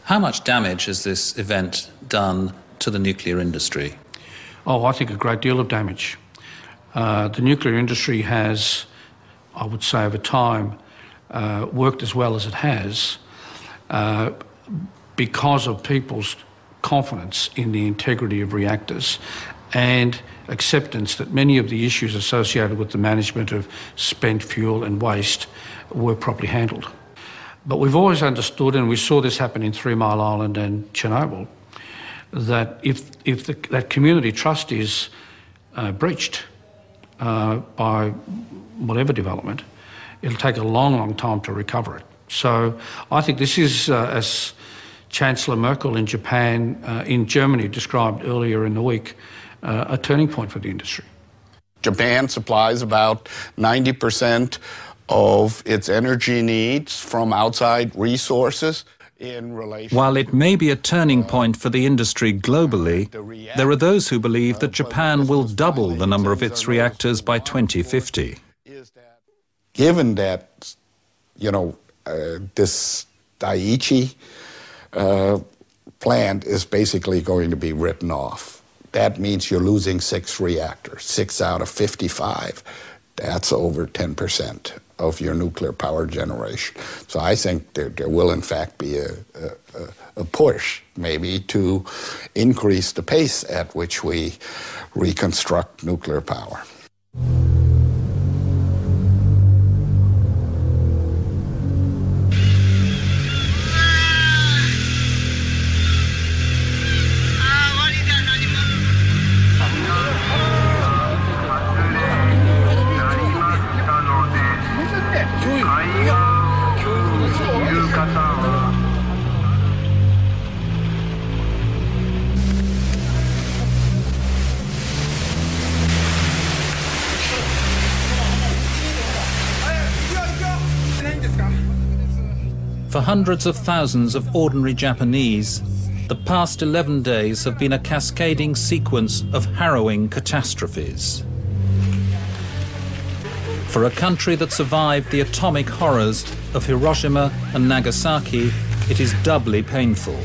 How much damage has this event done to the nuclear industry? Oh, I think a great deal of damage. The nuclear industry has, I would say over time, worked as well as it has because of people's confidence in the integrity of reactors and acceptance that many of the issues associated with the management of spent fuel and waste were properly handled. But we've always understood, and we saw this happen in 3 Mile Island and Chernobyl, that if that community trust is breached by whatever development, it'll take a long, long time to recover it. So I think this is, as Chancellor Merkel in Germany described earlier in the week, a turning point for the industry. Japan supplies about 90% of its energy needs from outside resources. While it may be a turning point for the industry globally, there are those who believe that Japan will double the number of its reactors by 2050. Given that, this Daiichi plant is basically going to be written off, that means you're losing 6 reactors, 6 out of 55. That's over 10% of your nuclear power generation. So I think there will in fact be a push maybe to increase the pace at which we reconstruct nuclear power. For hundreds of thousands of ordinary Japanese, the past 11 days have been a cascading sequence of harrowing catastrophes. For a country that survived the atomic horrors of Hiroshima and Nagasaki, it is doubly painful.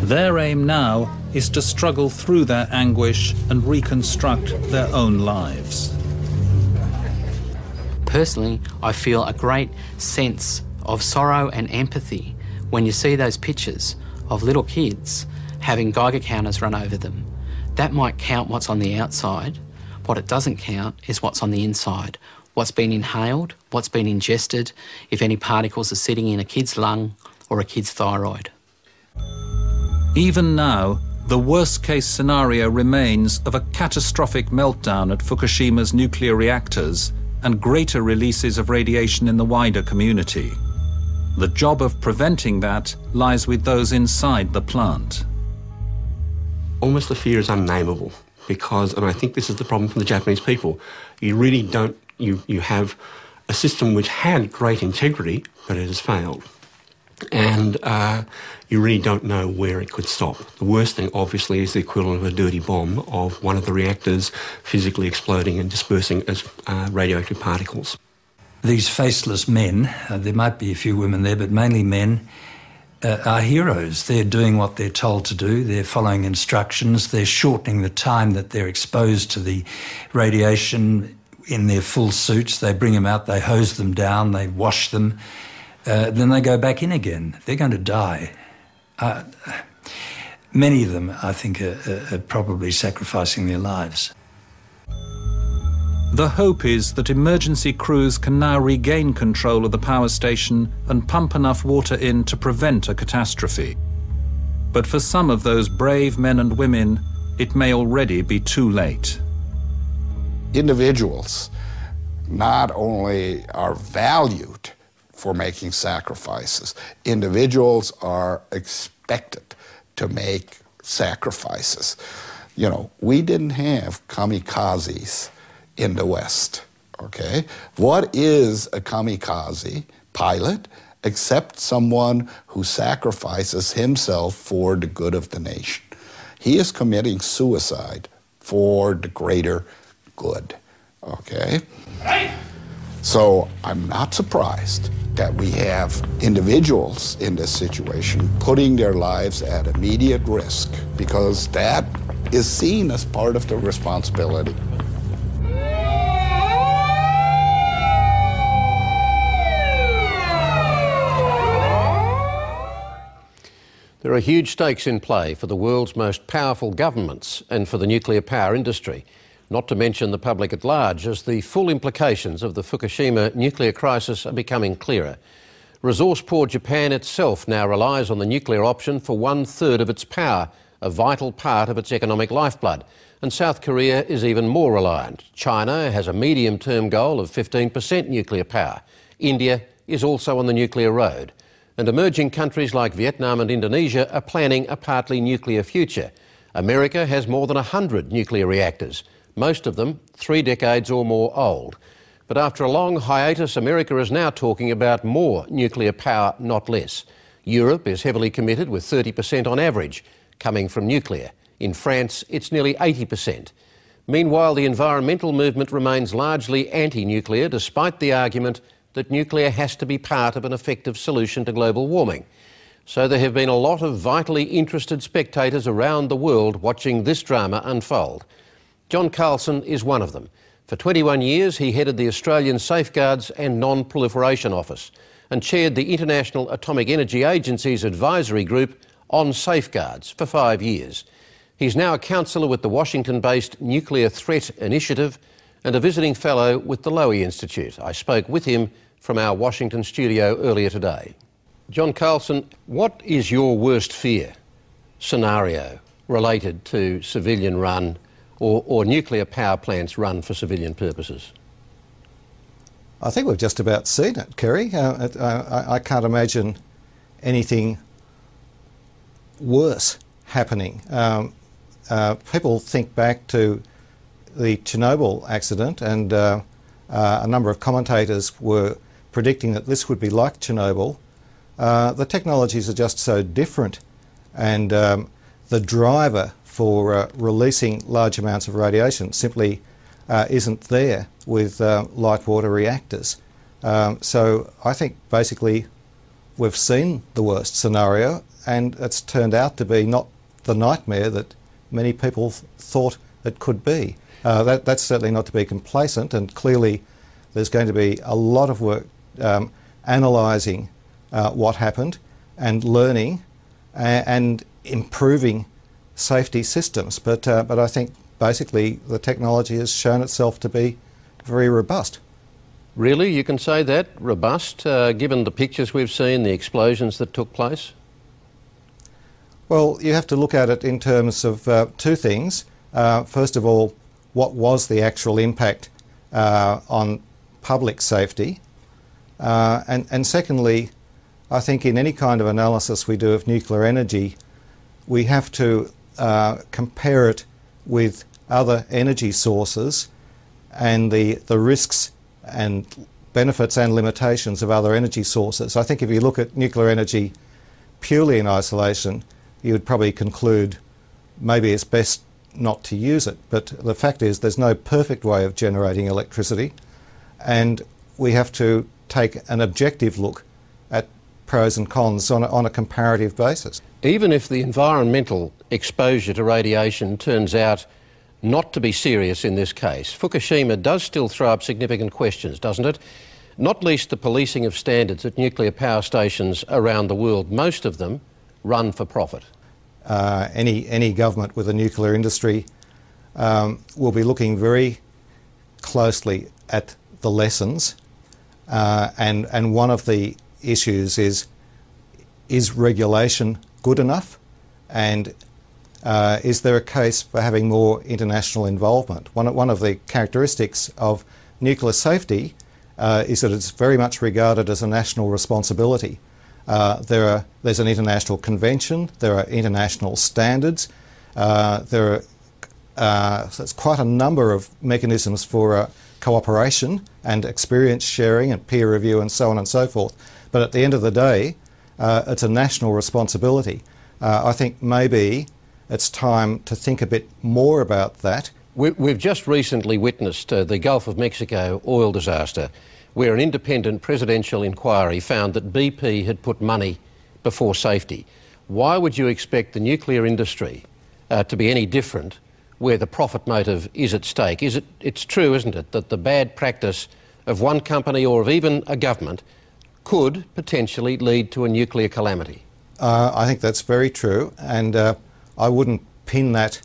Their aim now is to struggle through their anguish and reconstruct their own lives. Personally, I feel a great sense of sorrow and empathy when you see those pictures of little kids having Geiger counters run over them. That might count what's on the outside. What it doesn't count is what's on the inside, what's been inhaled, what's been ingested, if any particles are sitting in a kid's lung or a kid's thyroid. Even now, the worst-case scenario remains of a catastrophic meltdown at Fukushima's nuclear reactors and greater releases of radiation in the wider community. The job of preventing that lies with those inside the plant. Almost the fear is unnameable because, and I think this is the problem for the Japanese people, you really don't, you have a system which had great integrity, but it has failed. And you really don't know where it could stop. The worst thing, obviously, is the equivalent of a dirty bomb of one of the reactors physically exploding and dispersing as radioactive particles. These faceless men, there might be a few women there, but mainly men, are heroes. They're doing what they're told to do. They're following instructions. They're shortening the time that they're exposed to the radiation in their full suits. They bring them out, they hose them down, they wash them. Then they go back in again. They're going to die. Many of them, I think, are probably sacrificing their lives. The hope is that emergency crews can now regain control of the power station and pump enough water in to prevent a catastrophe. But for some of those brave men and women, it may already be too late. Individuals not only are valued for making sacrifices. Individuals are expected to make sacrifices. You know, we didn't have kamikazes in the West, okay? What is a kamikaze pilot except someone who sacrifices himself for the good of the nation? He is committing suicide for the greater good, okay? So I'm not surprised that we have individuals in this situation putting their lives at immediate risk, because that is seen as part of the responsibility. There are huge stakes in play for the world's most powerful governments and for the nuclear power industry, not to mention the public at large, as the full implications of the Fukushima nuclear crisis are becoming clearer. Resource-poor Japan itself now relies on the nuclear option for 1/3 of its power, a vital part of its economic lifeblood. And South Korea is even more reliant. China has a medium-term goal of 15% nuclear power. India is also on the nuclear road. And emerging countries like Vietnam and Indonesia are planning a partly nuclear future. America has more than 100 nuclear reactors, most of them 3 decades or more old. But after a long hiatus, America is now talking about more nuclear power, not less. Europe is heavily committed, with 30% on average coming from nuclear. In France, it's nearly 80%. Meanwhile, the environmental movement remains largely anti-nuclear, despite the argument that nuclear has to be part of an effective solution to global warming. So there have been a lot of vitally interested spectators around the world watching this drama unfold. John Carlson is one of them. For 21 years, he headed the Australian Safeguards and Non-Proliferation Office and chaired the International Atomic Energy Agency's advisory group on safeguards for 5 years. He's now a counsellor with the Washington-based Nuclear Threat Initiative and a visiting fellow with the Lowy Institute. I spoke with him from our Washington studio earlier today. John Carlson, what is your worst fear scenario related to civilian run or nuclear power plants run for civilian purposes? I think we've just about seen it, Kerry. I can't imagine anything worse happening. People think back to the Chernobyl accident, and a number of commentators were predicting that this would be like Chernobyl. The technologies are just so different, and the driver for releasing large amounts of radiation simply isn't there with light water reactors. So I think basically we've seen the worst scenario, and it's turned out to be not the nightmare that many people thought it could be. That's certainly not to be complacent, and clearly there's going to be a lot of work analysing what happened and learning and improving safety systems. But I think basically the technology has shown itself to be very robust. Really? You can say that? Robust, given the pictures we've seen, the explosions that took place? Well, you have to look at it in terms of two things. First of all, what was the actual impact on public safety? And secondly, I think in any kind of analysis we do of nuclear energy, we have to compare it with other energy sources and the risks and benefits and limitations of other energy sources. I think if you look at nuclear energy purely in isolation, you would probably conclude maybe it's best not to use it. But the fact is there's no perfect way of generating electricity, and we have to take an objective look at pros and cons on a comparative basis. Even if the environmental exposure to radiation turns out not to be serious in this case, Fukushima does still throw up significant questions, doesn't it? Not least the policing of standards at nuclear power stations around the world, most of them run for profit. Any government with a nuclear industry will be looking very closely at the lessons, and one of the issues is regulation good enough, and is there a case for having more international involvement? One of the characteristics of nuclear safety is that it's very much regarded as a national responsibility. There's an international convention, there are international standards, there's quite a number of mechanisms for cooperation and experience sharing and peer review and so on and so forth. But at the end of the day, it's a national responsibility. I think maybe it's time to think a bit more about that. We've just recently witnessed the Gulf of Mexico oil disaster, where an independent presidential inquiry found that BP had put money before safety. Why would you expect the nuclear industry to be any different where the profit motive is at stake? It's true, isn't it, that the bad practice of one company or of even a government could potentially lead to a nuclear calamity? I think that's very true, and I wouldn't pin that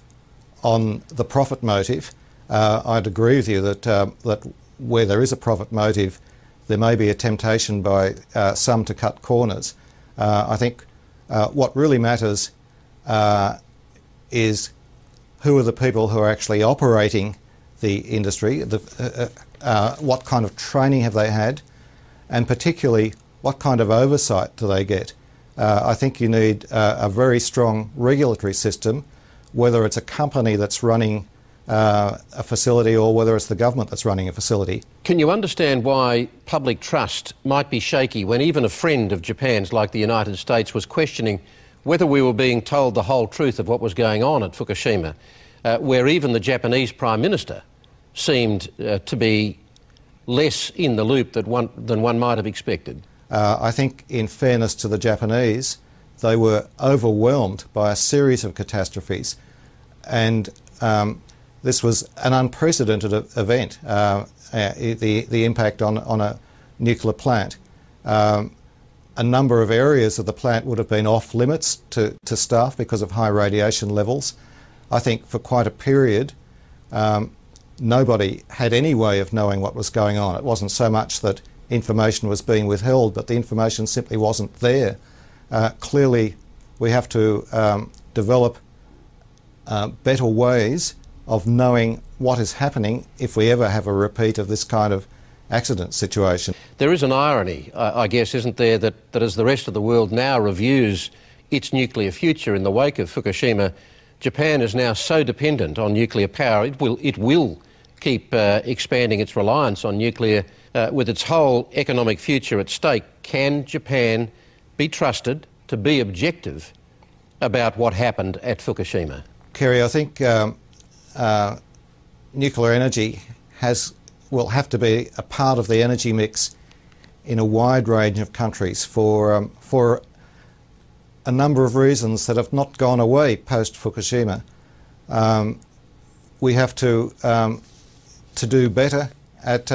on the profit motive. I'd agree with you that where there is a profit motive, there may be a temptation by some to cut corners. I think what really matters is who are the people who are actually operating the industry, what kind of training have they had, and particularly what kind of oversight do they get. I think you need a very strong regulatory system, whether it's a company that's running a facility or whether it's the government that's running a facility. Can you understand why public trust might be shaky when even a friend of Japan's, like the United States, was questioning whether we were being told the whole truth of what was going on at Fukushima, where even the Japanese Prime Minister seemed to be less in the loop than one might have expected? I think, in fairness to the Japanese, they were overwhelmed by a series of catastrophes, and this was an unprecedented event, the impact on a nuclear plant. A number of areas of the plant would have been off limits to staff because of high radiation levels. I think for quite a period, nobody had any way of knowing what was going on. It wasn't so much that information was being withheld, but the information simply wasn't there. Clearly, we have to develop better ways of knowing what is happening if we ever have a repeat of this kind of accident situation. There is an irony, I guess, isn't there, that as the rest of the world now reviews its nuclear future in the wake of Fukushima, Japan is now so dependent on nuclear power, it will keep expanding its reliance on nuclear with its whole economic future at stake. Can Japan be trusted to be objective about what happened at Fukushima? Kerry, I think nuclear energy will have to be a part of the energy mix in a wide range of countries for a number of reasons that have not gone away post Fukushima. We have to do better at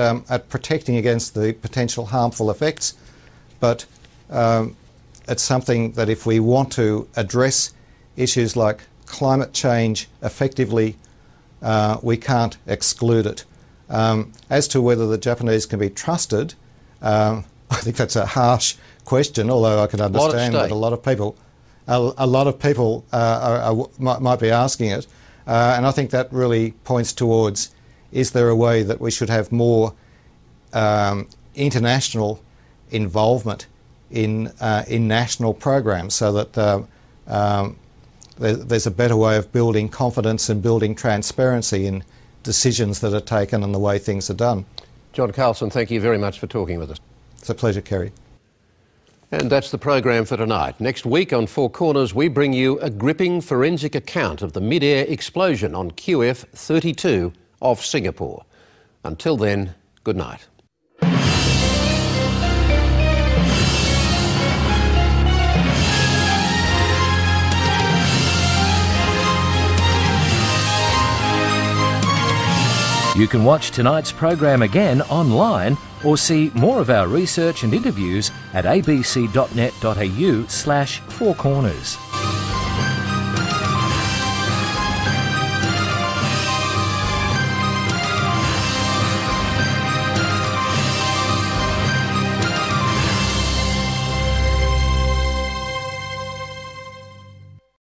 protecting against the potential harmful effects, but it's something that if we want to address issues like climate change effectively, we can't exclude it. As to whether the Japanese can be trusted, I think that's a harsh question, although I can understand that a lot of people might be asking it. And I think that really points towards, is there a way that we should have more international involvement in national programs, so that there's a better way of building confidence and building transparency in decisions that are taken and the way things are done. John Carlson, thank you very much for talking with us. It's a pleasure, Kerry. And that's the program for tonight. Next week on Four Corners, we bring you a gripping forensic account of the mid-air explosion on QF-32 off Singapore. Until then, good night. You can watch tonight's program again online or see more of our research and interviews at abc.net.au/fourcorners.